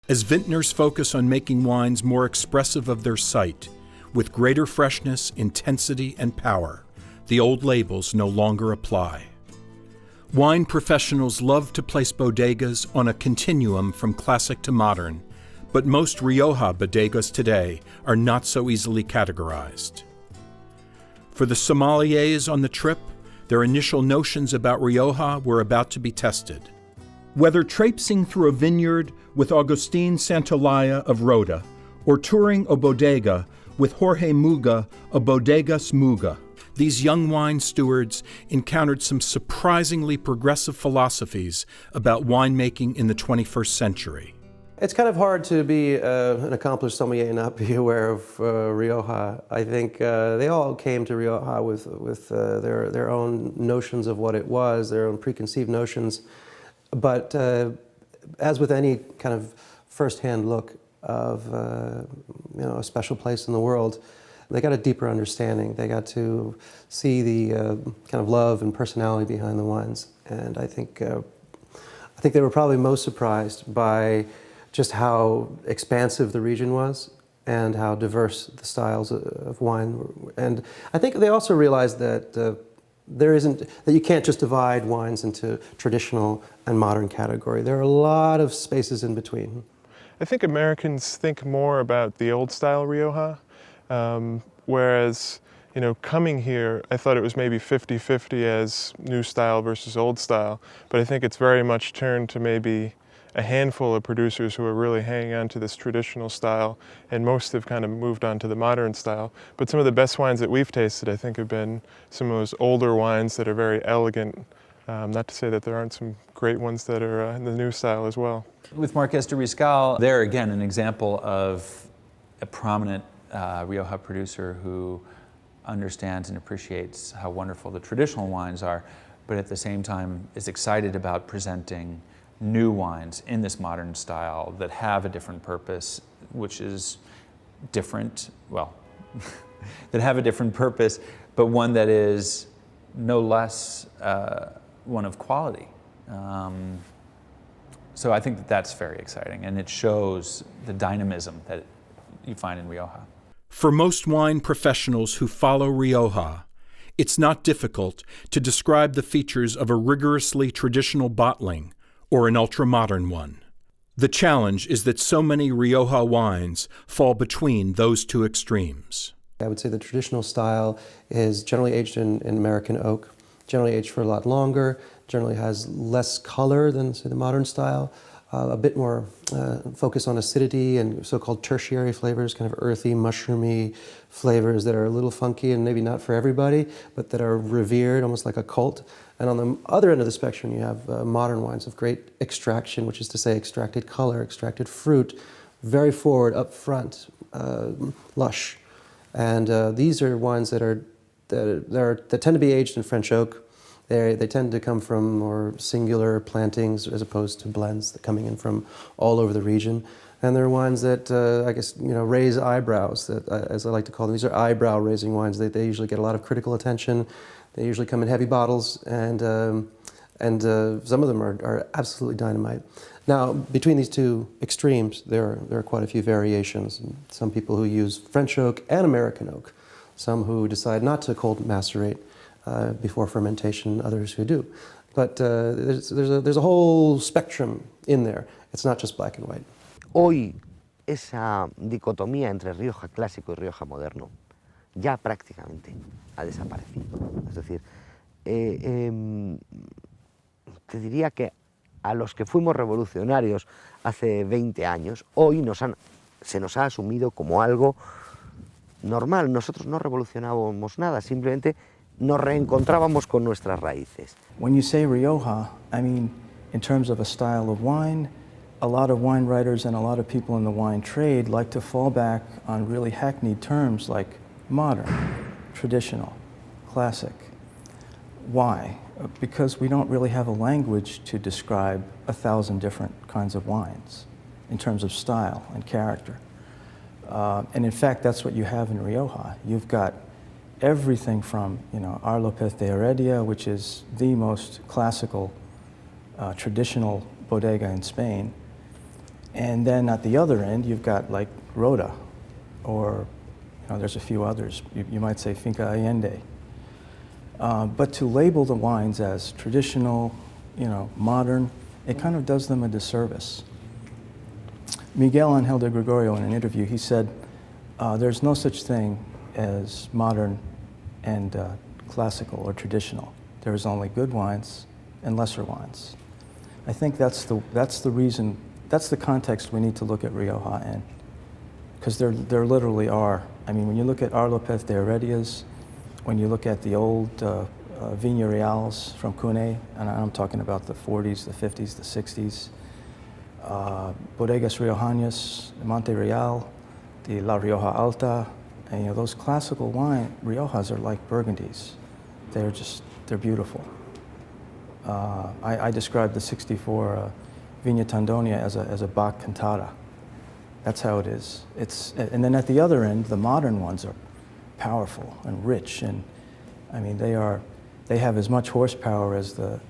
As vintners focus on making wines more expressive of their site, with greater freshness, intensity, and power, the old labels no longer apply. Wine professionals love to place bodegas on a continuum from classic to modern, but most Rioja bodegas today are not so easily categorized. For the sommeliers on the trip, their initial notions about Rioja were about to be tested. Whether traipsing through a vineyard with Agustin Santolaya of Rota, or touring a bodega with Jorge Muga of Bodegas Muga, these young wine stewards encountered some surprisingly progressive philosophies about winemaking in the 21st century. It's kind of hard to be an accomplished sommelier and not be aware of Rioja. I think they all came to Rioja with their own notions of what it was, their own preconceived notions. But as with any kind of first-hand look of a special place in the world, they got a deeper understanding. They got to see the kind of love and personality behind the wines. And I think they were probably most surprised by just how expansive the region was and how diverse the styles of wine were. And I think they also realized that that you can't just divide wines into traditional and modern category. There are a lot of spaces in between. I think Americans think more about the old style Rioja, whereas coming here, I thought it was maybe 50-50 as new style versus old style, but I think it's very much turned to maybe a handful of producers who are really hanging on to this traditional style, and most have kind of moved on to the modern style. But some of the best wines that we've tasted, I think, have been some of those older wines that are very elegant. Not to say that there aren't some great ones that are in the new style as well. With Marqués de Riscal, there again an example of a prominent Rioja producer who understands and appreciates how wonderful the traditional wines are, but at the same time is excited about presenting new wines in this modern style that have a different purpose, which is different, well, that have a different purpose, but one that is no less one of quality. So I think that that's very exciting, and it shows the dynamism that you find in Rioja. For most wine professionals who follow Rioja, it's not difficult to describe the features of a rigorously traditional bottling or an ultra-modern one. The challenge is that so many Rioja wines fall between those two extremes. I would say the traditional style is generally aged in American oak, generally aged for a lot longer, generally has less color than, say, the modern style, a bit more focus on acidity and so-called tertiary flavors, kind of earthy, mushroomy flavors that are a little funky and maybe not for everybody, but that are revered, almost like a cult. And on the other end of the spectrum, you have modern wines of great extraction, which is to say extracted color, extracted fruit, very forward, up front, lush. And these are wines that tend to be aged in French oak. They tend to come from more singular plantings as opposed to blends that coming in from all over the region. And they're wines that, I guess, raise eyebrows, that, as I like to call them. These are eyebrow-raising wines. They usually get a lot of critical attention. They usually come in heavy bottles, and some of them are absolutely dynamite. Now, between these two extremes, there are quite a few variations. Some people who use French oak and American oak, some who decide not to cold macerate before fermentation, others who do. But there's a whole spectrum in there. It's not just black and white. Hoy, esa dicotomía entre Rioja clásico y Rioja moderno ya prácticamente ha desaparecido. Es decir, te diría que a los que fuimos revolucionarios hace 20 años, hoy se nos ha asumido como algo normal. Nosotros no revolucionábamos nada, simplemente nos reencontrábamos con nuestras raíces. When you say Rioja, I mean, in terms of a style of wine, a lot of wine writers and a lot of people in the wine trade like to fall back on really hackneyed terms like modern, traditional, classic. Why? Because we don't really have a language to describe 1,000 different kinds of wines in terms of style and character. And in fact, that's what you have in Rioja. You've got everything from, Our López de Heredia, which is the most classical, traditional bodega in Spain, And then at the other end, you've got like Rota, or there's a few others. You might say Finca Allende. But to label the wines as traditional, modern, it kind of does them a disservice. Miguel Angel de Gregorio, in an interview, he said, there's no such thing as modern and classical or traditional. There's only good wines and lesser wines. I think that's the reason, that's the context we need to look at Rioja in, because there literally are. I mean, when you look at Arlopez de Heredias, when you look at the old Viña Reals from Cune, and I'm talking about the 40s, the 50s, the 60s, Bodegas Riojanas, Monte Real, the La Rioja Alta, and those classical wine, Riojas are like Burgundies. They're beautiful. I describe the 64 Viña Tandonia as a Bach cantata. That's how it is. And then at the other end, the modern ones are powerful and rich, and I mean they have as much horsepower as the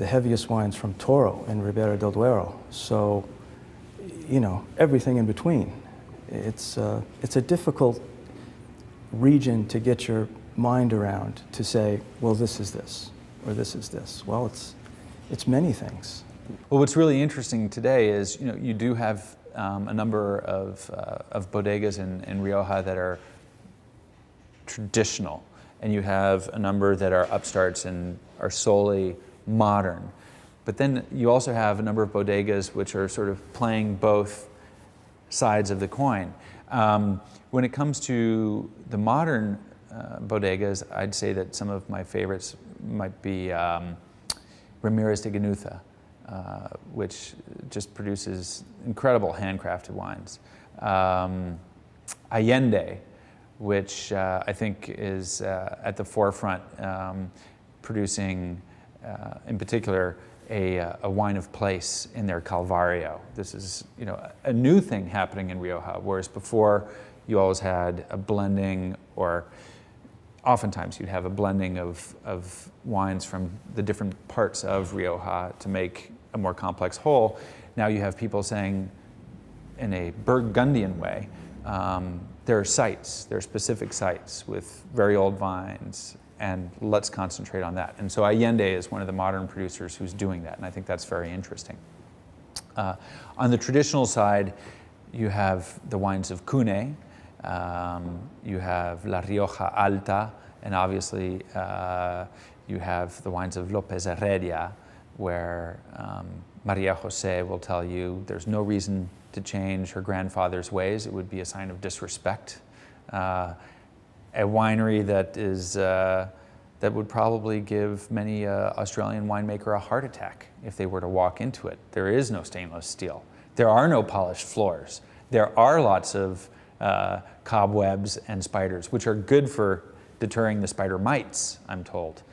heaviest wines from Toro and Ribera del Duero. So, everything in between. It's a difficult region to get your mind around, to say, well, this is this, or this is this. Well, it's many things. Well, what's really interesting today is, you do have a number of bodegas in Rioja that are traditional, and you have a number that are upstarts and are solely modern. But then you also have a number of bodegas which are sort of playing both sides of the coin. When it comes to the modern bodegas, I'd say that some of my favorites might be Ramirez de Ganuza, which just produces incredible handcrafted wines. Allende, which I think is at the forefront, producing, in particular, a wine of place in their Calvario. This is a new thing happening in Rioja, whereas before you always had a blending, or oftentimes you'd have a blending of wines from the different parts of Rioja to make a more complex whole. Now you have people saying, in a Burgundian way, there are sites, there are specific sites with very old vines, and let's concentrate on that. And so Allende is one of the modern producers who's doing that, and I think that's very interesting. On the traditional side, you have the wines of Cune, you have La Rioja Alta, and obviously you have the wines of Lopez Heredia, where Maria Jose will tell you there's no reason to change her grandfather's ways. It would be a sign of disrespect. A winery that is that would probably give many Australian winemaker a heart attack if they were to walk into it. There is no stainless steel. There are no polished floors. There are lots of cobwebs and spiders, which are good for deterring the spider mites, I'm told.